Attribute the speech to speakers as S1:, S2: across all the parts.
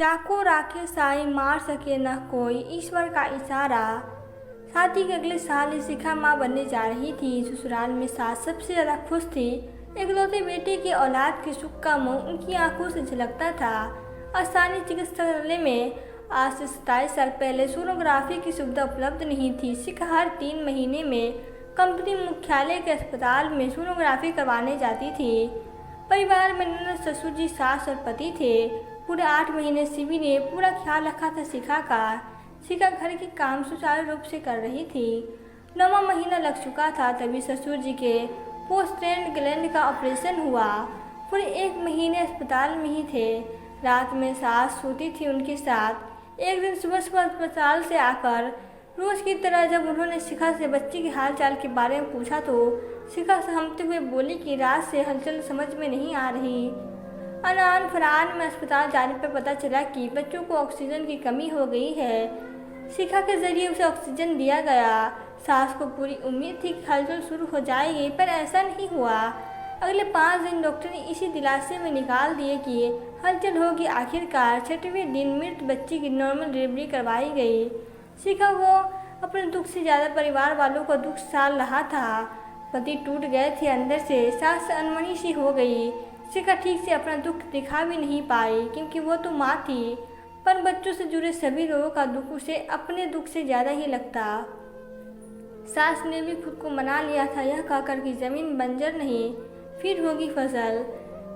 S1: जाको राखे साई मार सके न कोई, ईश्वर का इशारा। शादी के अगले साल ही शिखा माँ बनने जा रही थी। ससुराल में सास सबसे ज़्यादा खुश थी। इकलौते बेटे की औलाद के सुख का मुँह उनकी आंखों से झलकता था। स्थानीय चिकित्सालय में आज से 27 साल पहले सोनोग्राफी की सुविधा उपलब्ध नहीं थी। शिखा हर 3 महीने में कंपनी मुख्यालय के अस्पताल में सोनोग्राफी करवाने जाती थी। परिवार में ननद, ससुर जी, सास और पति थे। पूरे 8 महीने शिवी ने पूरा ख्याल रखा था शिखा का। शिखा घर के काम सुचारू रूप से कर रही थी। 9वां महीना लग चुका था तभी ससुर जी के पोस्टेंड ग्लैंड का ऑपरेशन हुआ। पूरे 1 महीने अस्पताल में ही थे। रात में सास सोती थी उनके साथ। एक दिन सुबह सुबह अस्पताल से आकर रोज की तरह जब उन्होंने शिखा से बच्ची के हाल चाल के बारे में पूछा तो शिखा सहमते हुए बोली कि रात से हलचल समझ में नहीं आ रही। अनान फरान में अस्पताल जाने पर पता चला कि बच्चों को ऑक्सीजन की कमी हो गई है। शिखा के जरिए उसे ऑक्सीजन दिया गया। सास को पूरी उम्मीद थी कि हलचल शुरू हो जाएगी, पर ऐसा नहीं हुआ। अगले 5 दिन डॉक्टर ने इसी दिलासे में निकाल दिए कि हलचल होगी। आखिरकार 6वें दिन मृत बच्ची की नॉर्मल डिलीवरी करवाई गई। शिखा को अपने दुख से ज़्यादा परिवार वालों का दुख साल रहा था। पति टूट गए थे अंदर से। सास अनमनी सी हो गई। शिखा ठीक से अपना दुख दिखा भी नहीं पाई क्योंकि वो तो माँ थी, पर बच्चों से जुड़े सभी लोगों का दुख उसे अपने दुख से ज़्यादा ही लगता। सास ने भी खुद को मना लिया था, यह कहकर कि ज़मीन बंजर नहीं, फिर होगी फसल।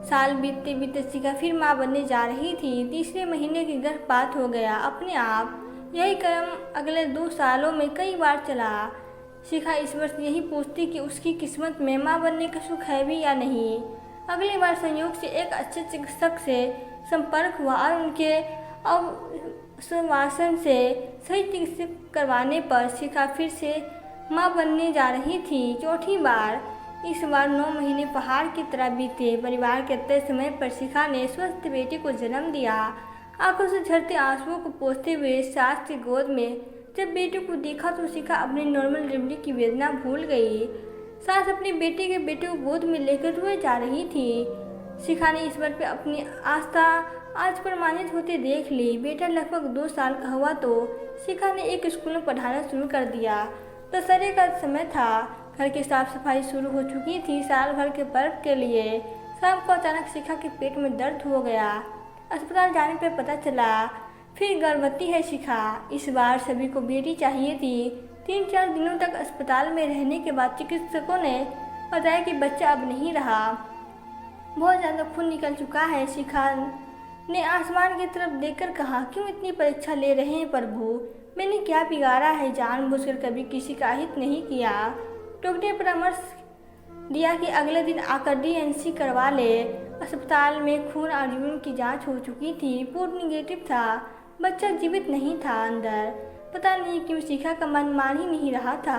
S1: साल बीतते बीतते शिखा फिर माँ बनने जा रही थी। 3रे महीने की गर्भपात हो गया अपने आप। यही क्रम अगले 2 सालों में कई बार चला। शिखा इस वर्ष यही पूछती कि उसकी किस्मत में माँ बनने का सुख है भी या नहीं। अगली बार संयोग से एक अच्छे चिकित्सक से संपर्क हुआ और उनके आश्वासन से सही चिकित्सा करवाने पर शिखा फिर से माँ बनने जा रही थी। 4थी बार। इस बार 9 महीने पहाड़ की तरह बीते। परिवार के तय समय पर शिखा ने स्वस्थ बेटे को जन्म दिया। आंखों से झरते आंसुओं को पोंछते हुए सास की गोद में जब बेटे को देखा तो शिखा अपनी नॉर्मल डिलीवरी की वेदना भूल गई। सास अपने बेटे को गोद में लेकर रोए जा रही थी। शिखा ने ईश्वर पर अपनी आस्था आज प्रमाणित होते देख ली। बेटा लगभग 2 साल का हुआ तो शिखा ने एक स्कूल में पढ़ाना शुरू कर दिया। दशहरे का समय था। घर की साफ सफाई शुरू हो चुकी थी साल भर के पर्व के लिए। शाम को अचानक शिखा के पेट में दर्द हो गया। अस्पताल जाने पर पता चला फिर गर्भवती है शिखा। इस बार सभी को बेटी चाहिए थी। 3-4 दिनों तक अस्पताल में रहने के बाद चिकित्सकों ने बताया कि बच्चा अब नहीं रहा, बहुत ज़्यादा खून निकल चुका है। शिखा ने आसमान की तरफ देखकर कहा, क्यों इतनी परीक्षा ले रहे हैं प्रभु, मैंने क्या बिगाड़ा है, जानबूझकर कभी किसी का हित नहीं किया। डॉक्टर ने परामर्श दिया कि अगले दिन आकर डीएनसी करवा ले। अस्पताल में खून और यूरिन की जांच हो चुकी थी। रिपोर्ट निगेटिव था। बच्चा जीवित नहीं था अंदर। पता नहीं क्यों शिखा का मन मान ही नहीं रहा था।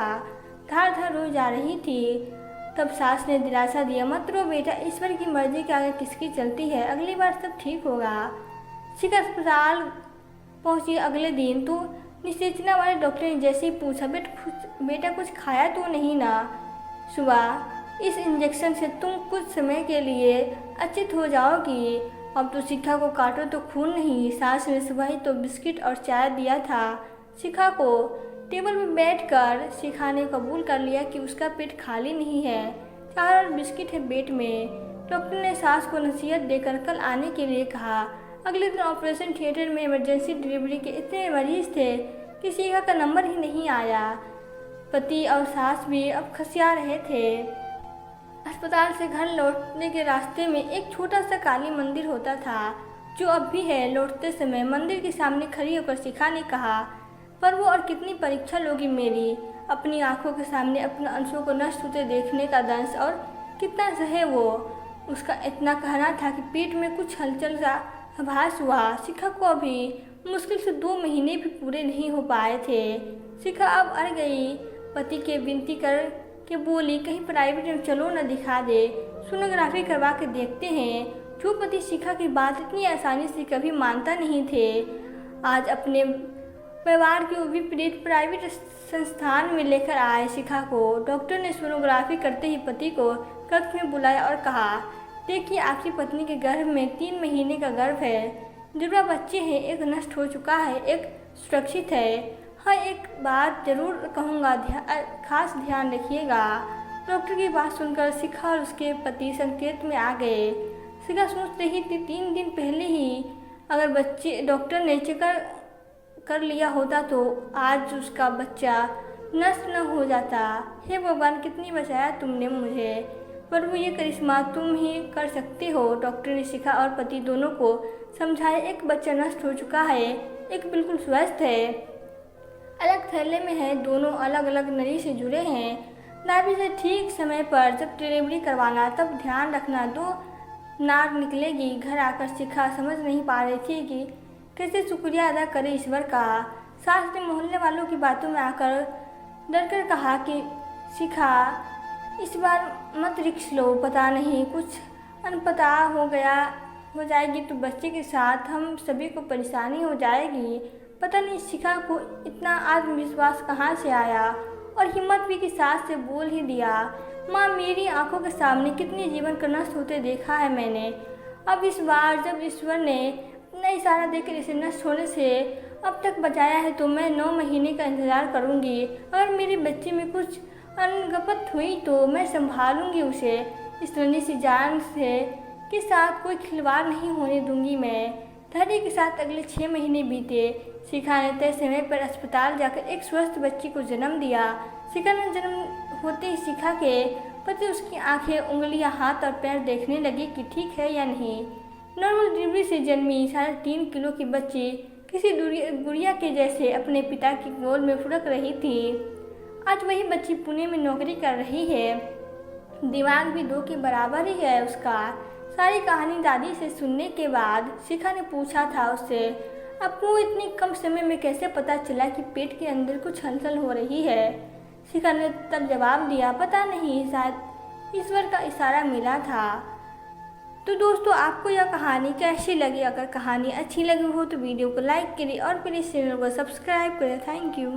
S1: धार धार रो जा रही थी। तब सास ने दिलासा दिया, मत रो बेटा, ईश्वर की मर्जी के आगे किसकी चलती है, अगली बार सब ठीक होगा। शिखा अस्पताल पहुंची अगले दिन तो निषेचना वाले डॉक्टर ने जैसे ही पूछा, बेटा कुछ खाया तो नहीं ना? सुबह इस इंजेक्शन से तुम कुछ समय के लिए अचेत हो जाओगी। अब तो शिखा को काटो तो खून नहीं। सास ने सुबह ही तो बिस्किट और चाय दिया था शिखा को। टेबल पर बैठकर शिखा ने कबूल कर लिया कि उसका पेट खाली नहीं है, चाय और बिस्किट है पेट में। डॉक्टर ने सास को नसीहत देकर कल आने के लिए कहा। अगले दिन ऑपरेशन थिएटर में इमरजेंसी डिलीवरी के इतने मरीज थे कि शिखा का नंबर ही नहीं आया। पति और सास भी अब खसिया रहे थे। अस्पताल से घर लौटने के रास्ते में एक छोटा सा काली मंदिर होता था, जो अब भी है। लौटते समय मंदिर के सामने खड़ी होकर शिखा ने कहा, पर वो और कितनी परीक्षा लोगी मेरी, अपनी आंखों के सामने अपने अंशों को नष्ट होते देखने का दंश, और कितना सहे वो। उसका इतना कहना था कि पेट में कुछ हलचल सा आभास हुआ। शिखा को अभी मुश्किल से 2 महीने भी पूरे नहीं हो पाए थे। शिखा अब अड़ गई। पति के विनती कर के बोली, कहीं प्राइवेट में चलो न दिखा दे, सोनोग्राफी करवा के देखते हैं। जो पति शिखा की बात इतनी आसानी से कभी मानता नहीं थे, आज अपने परिवार के विपरीत प्राइवेट संस्थान में लेकर आए शिखा को। डॉक्टर ने सोनोग्राफी करते ही पति को कक्ष में बुलाया और कहा, देखिए आपकी पत्नी के गर्भ में 3 महीने का गर्भ है। जुड़वा बच्चे हैं, एक नष्ट हो चुका है, एक सुरक्षित है। हाँ, एक बात ज़रूर कहूँगा, खास ध्यान रखिएगा। डॉक्टर की बात सुनकर शिखा और उसके पति संकेत में आ गए। शिखा सोच रही थी 3 दिन पहले ही अगर डॉक्टर ने चेक कर लिया होता तो आज उसका बच्चा नष्ट न हो जाता। हे भगवान, कितनी बचाया तुमने मुझे। प्रभु, ये करिश्मा तुम ही कर सकते हो। डॉक्टर ने शिखा और पति दोनों को समझाया। एक बच्चा नष्ट हो चुका है, एक बिल्कुल स्वस्थ है, अलग थैले में है, दोनों अलग अलग नली से जुड़े हैं। नाभि से ठीक समय पर जब डिलीवरी करवाना तब ध्यान रखना, 2 नार निकलेगी। घर आकर शिखा समझ नहीं पा रही थी कि कैसे शुक्रिया अदा करे ईश्वर का। सास ने मोहल्ले वालों की बातों में आकर डरकर कहा कि शिखा, इस बार मत रिस्क लो, पता नहीं कुछ अनपता हो जाएगी तो बच्चे के साथ हम सभी को परेशानी हो जाएगी। पता नहीं शिखा को इतना आत्मविश्वास कहाँ से आया और हिम्मत भी कि सास से बोल ही दिया। माँ, मेरी आंखों के सामने कितने जीवन का नष्ट होते देखा है मैंने। अब इस बार जब ईश्वर ने अपना इशारा देकर इसे नष्ट होने से अब तक बचाया है तो मैं 9 महीने का इंतज़ार करूँगी। अगर मेरे बच्चे में कुछ अनगपत हुई तो मैं संभालूंगी उसे। इस नन्ही सी जान के साथ कोई खिलवाड़ नहीं होने दूंगी मैं। धैर्य के साथ अगले 6 महीने बीते। शिखा ने तय समय पर अस्पताल जाकर एक स्वस्थ बच्ची को जन्म दिया। शिखा ने जन्म होते ही शिखा के पति उसकी आंखें, उंगलियां, हाथ और पैर देखने लगे कि ठीक है या नहीं। नॉर्मल डिलीवरी से जन्मी 3.5 किलो की बच्ची किसी गुड़िया के जैसे अपने पिता की गोद में फुड़क रही थी। आज वही बच्ची पुणे में नौकरी कर रही है। दिमाग भी 2 के बराबर ही है उसका। सारी कहानी दादी से सुनने के बाद शिखा ने पूछा था उससे, आपको इतनी कम समय में कैसे पता चला कि पेट के अंदर कुछ हलचल हो रही है। शिखा ने तब जवाब दिया, पता नहीं, शायद ईश्वर का इशारा मिला था। तो दोस्तों, आपको यह कहानी कैसी लगी? अगर कहानी अच्छी लगी हो तो वीडियो को लाइक करें और प्लीज़ चैनल को सब्सक्राइब करें। Thank you.